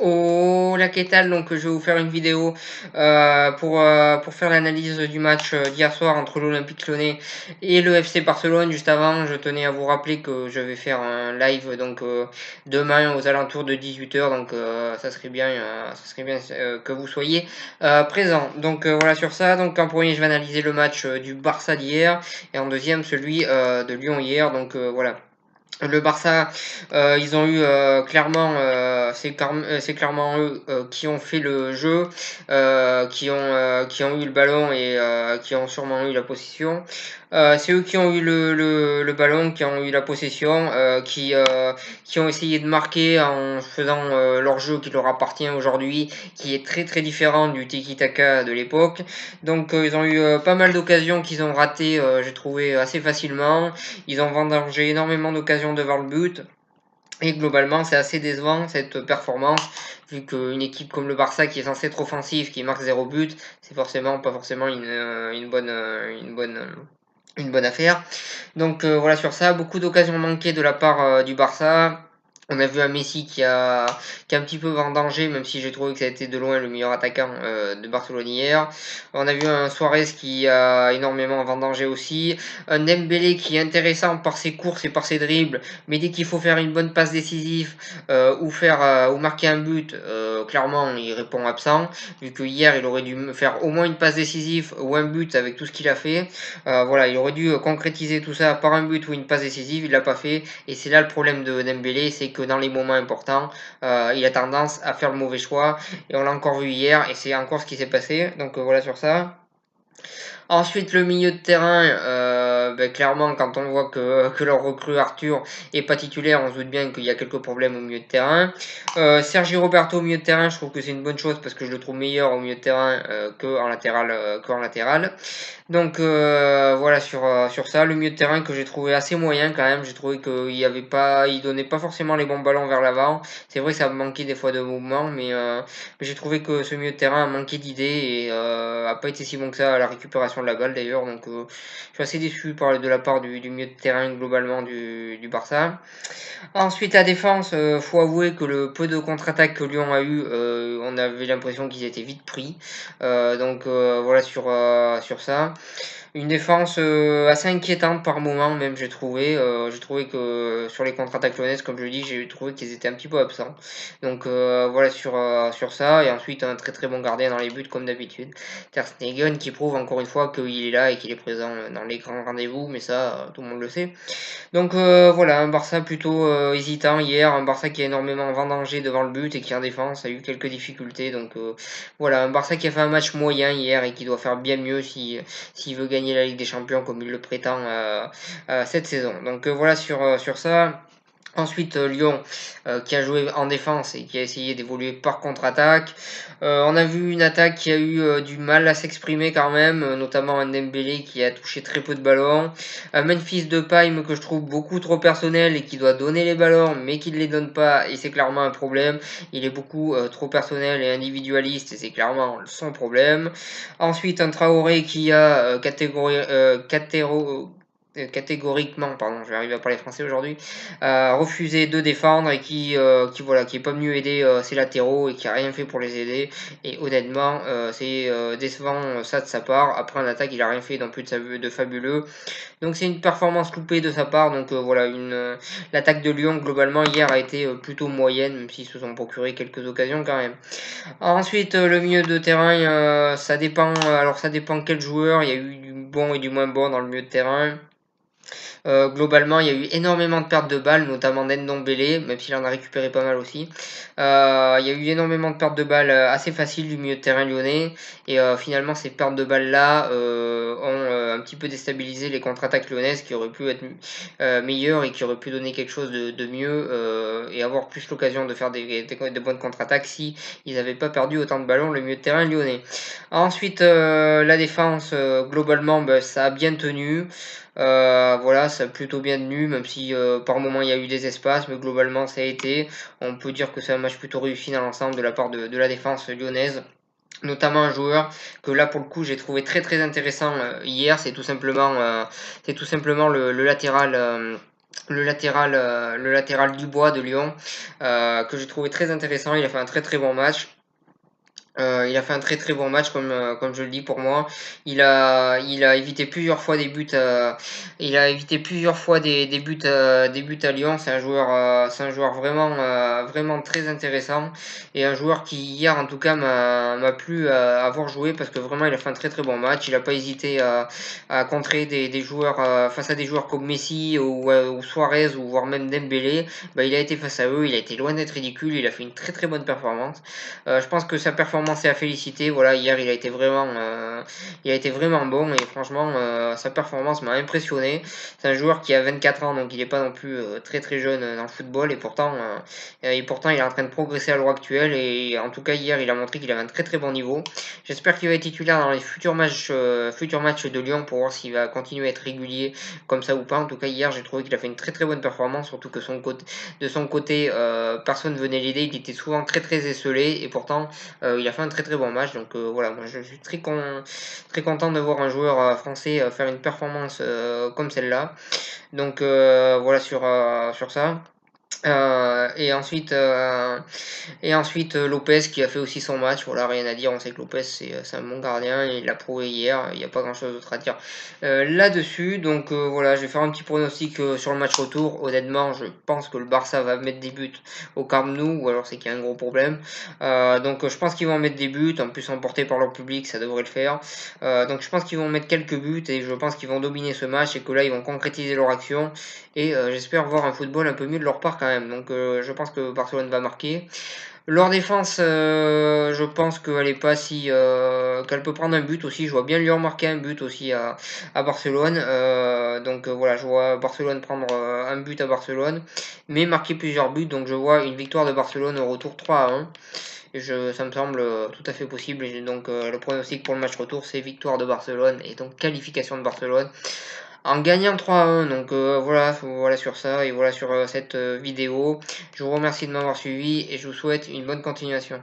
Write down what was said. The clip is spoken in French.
Hola, ¿qué tal? Donc, je vais vous faire une vidéo pour faire l'analyse du match d'hier soir entre l'Olympique Lyonnais et le FC Barcelone. Juste avant, je tenais à vous rappeler que je vais faire un live donc demain aux alentours de 18 h. Donc, ça serait bien que vous soyez présents. Donc, voilà sur ça. Donc, en premier, je vais analyser le match du Barça d'hier et en deuxième, celui de Lyon hier. Donc, voilà. Le Barça, ils ont eu clairement, c'est clairement eux qui ont fait le jeu, qui ont eu le ballon et qui ont sûrement eu la possession. C'est eux qui ont eu le ballon, qui ont eu la possession, qui ont essayé de marquer en faisant leur jeu qui leur appartient aujourd'hui, qui est très très différent du tiki-taka de l'époque. Donc ils ont eu pas mal d'occasions qu'ils ont ratées, j'ai trouvé assez facilement. Ils ont vendangé énormément d'occasions devant le but. Et globalement, c'est assez décevant cette performance, vu qu'une équipe comme le Barça, qui est censée être offensive, qui marque 0 but, c'est forcément pas forcément une bonne affaire. Donc voilà sur ça, beaucoup d'occasions manquées de la part du Barça. On a vu un Messi qui a un petit peu vendangé, même si j'ai trouvé que ça a été de loin le meilleur attaquant de Barcelone hier. On a vu un Suarez qui a énormément vendangé aussi. Un Dembélé qui est intéressant par ses courses et par ses dribbles, mais dès qu'il faut faire une bonne passe décisive ou marquer un but, clairement il répond absent. Vu que hier il aurait dû faire au moins une passe décisive ou un but avec tout ce qu'il a fait. Voilà, il aurait dû concrétiser tout ça par un but ou une passe décisive, il l'a pas fait. Et c'est là le problème de Dembélé, c'est que dans les moments importants, il a tendance à faire le mauvais choix. Et on l'a encore vu hier, et c'est encore ce qui s'est passé. Donc voilà sur ça. Ensuite, le milieu de terrain, clairement, quand on voit que leur recrue Arthur est pas titulaire, on se doute bien qu'il y a quelques problèmes au milieu de terrain. Sergi Roberto au milieu de terrain, je trouve que c'est une bonne chose parce que je le trouve meilleur au milieu de terrain qu'en latéral. Donc voilà sur ça, le milieu de terrain que j'ai trouvé assez moyen quand même. J'ai trouvé qu'il donnait pas forcément les bons ballons vers l'avant. C'est vrai que ça manquait des fois de mouvement, mais j'ai trouvé que ce milieu de terrain a manqué d'idées et a pas été si bon que ça à la récupération de la balle d'ailleurs. Donc je suis assez déçu de la part du milieu de terrain globalement du Barça. Ensuite, à défense, faut avouer que le peu de contre-attaques que Lyon a eu, on avait l'impression qu'ils étaient vite pris. Donc voilà sur ça. Une défense assez inquiétante par moment même j'ai trouvé. J'ai trouvé que sur les contre-attaques lyonnaises, comme je le dis, j'ai trouvé qu'ils étaient un petit peu absents. Donc voilà sur ça. Et ensuite un très très bon gardien dans les buts comme d'habitude. Ter Stegen qui prouve encore une fois qu'il est là et qu'il est présent dans les grands rendez-vous, mais ça tout le monde le sait. Donc voilà, un Barça plutôt hésitant hier, un Barça qui a énormément vendangé devant le but et qui en défense a eu quelques difficultés. Donc voilà, un Barça qui a fait un match moyen hier et qui doit faire bien mieux s'il veut gagner la Ligue des Champions comme il le prétend cette saison. Donc voilà sur ça. Ensuite, Lyon qui a joué en défense et qui a essayé d'évoluer par contre-attaque. On a vu une attaque qui a eu du mal à s'exprimer quand même, notamment un Dembélé qui a touché très peu de ballons. Un Memphis Depay que je trouve beaucoup trop personnel et qui doit donner les ballons mais qui ne les donne pas et c'est clairement un problème. Il est beaucoup trop personnel et individualiste et c'est clairement son problème. Ensuite, un Traoré qui a catégoriquement, pardon, je vais arriver à parler français aujourd'hui, refusé de défendre et qui est pas venu aider ses latéraux et qui a rien fait pour les aider. Et honnêtement, c'est décevant ça de sa part. Après en attaque, il a rien fait non plus de fabuleux. Donc c'est une performance loupée de sa part. Donc voilà, l'attaque de Lyon globalement hier a été plutôt moyenne, même s'ils se sont procuré quelques occasions quand même. Ensuite, le milieu de terrain, ça dépend. Alors ça dépend quel joueur. Il y a eu du bon et du moins bon dans le milieu de terrain. Globalement, il y a eu énormément de pertes de balles, notamment d'Ndombele, même s'il en a récupéré pas mal aussi. Il y a eu énormément de pertes de balles assez faciles du milieu de terrain lyonnais. Et finalement, ces pertes de balles-là ont un petit peu déstabilisé les contre-attaques lyonnaises qui auraient pu être meilleures et qui auraient pu donner quelque chose de mieux et avoir plus l'occasion de faire de bonnes contre-attaques si ils n'avaient pas perdu autant de ballons le milieu de terrain lyonnais. Ensuite, la défense, globalement, ça a bien tenu. Voilà, ça a plutôt bien tenu, même si par moment il y a eu des espaces, mais globalement ça a été. On peut dire que c'est un match plutôt réussi dans l'ensemble de la part de la défense lyonnaise. Notamment un joueur que là pour le coup j'ai trouvé très très intéressant hier, c'est tout simplement le latéral. le latéral Dubois de Lyon, que j'ai trouvé très intéressant. Il a fait un très très bon match. Il a fait un très très bon match comme je le dis pour moi. Il a évité plusieurs fois des buts. Il a évité plusieurs fois des buts à Lyon. C'est un joueur vraiment vraiment très intéressant et un joueur qui hier en tout cas m'a plu à avoir joué parce que vraiment il a fait un très très bon match. Il n'a pas hésité à contrer des joueurs face à des joueurs comme Messi ou Suarez ou voire même Dembélé. Bah, il a été face à eux. Il a été loin d'être ridicule. Il a fait une très très bonne performance. Je pense que sa performance est à féliciter. Voilà, hier il a été vraiment bon et franchement, sa performance m'a impressionné. C'est un joueur qui a 24 ans, donc il n'est pas non plus très très jeune dans le football et pourtant il est en train de progresser à l'heure actuelle et en tout cas hier il a montré qu'il avait un très très bon niveau. J'espère qu'il va être titulaire dans les futurs matchs de Lyon pour voir s'il va continuer à être régulier comme ça ou pas. En tout cas hier j'ai trouvé qu'il a fait une très très bonne performance, surtout que de son côté personne venait l'aider. Il était souvent très très esselé et pourtant il a fait un très très bon match. Donc voilà, moi je suis très content de voir un joueur français faire une performance comme celle-là. Donc voilà sur ça. Et ensuite Lopez qui a fait aussi son match. Voilà, rien à dire. On sait que Lopez c'est un bon gardien. Il l'a prouvé hier. Il n'y a pas grand chose d'autre à dire là-dessus. Donc voilà, je vais faire un petit pronostic sur le match retour. Honnêtement, je pense que le Barça va mettre des buts au Camp Nou, ou alors c'est qu'il y a un gros problème. Donc je pense qu'ils vont mettre des buts. En plus, emportés par leur public, ça devrait le faire. Donc je pense qu'ils vont mettre quelques buts et je pense qu'ils vont dominer ce match et que là ils vont concrétiser leur action. Et j'espère voir un football un peu mieux de leur part quand même. Donc je pense que Barcelone va marquer. Leur défense, je pense qu'elle est pas si qu'elle peut prendre un but aussi. Je vois bien Lyon marquer un but aussi à Barcelone. Donc voilà, je vois Barcelone prendre un but à Barcelone, mais marquer plusieurs buts. Donc je vois une victoire de Barcelone au retour 3-1. Ça me semble tout à fait possible. Et donc le pronostic pour le match retour, c'est victoire de Barcelone et donc qualification de Barcelone en gagnant 3-1. Donc voilà sur ça et voilà sur cette vidéo. Je vous remercie de m'avoir suivi et je vous souhaite une bonne continuation.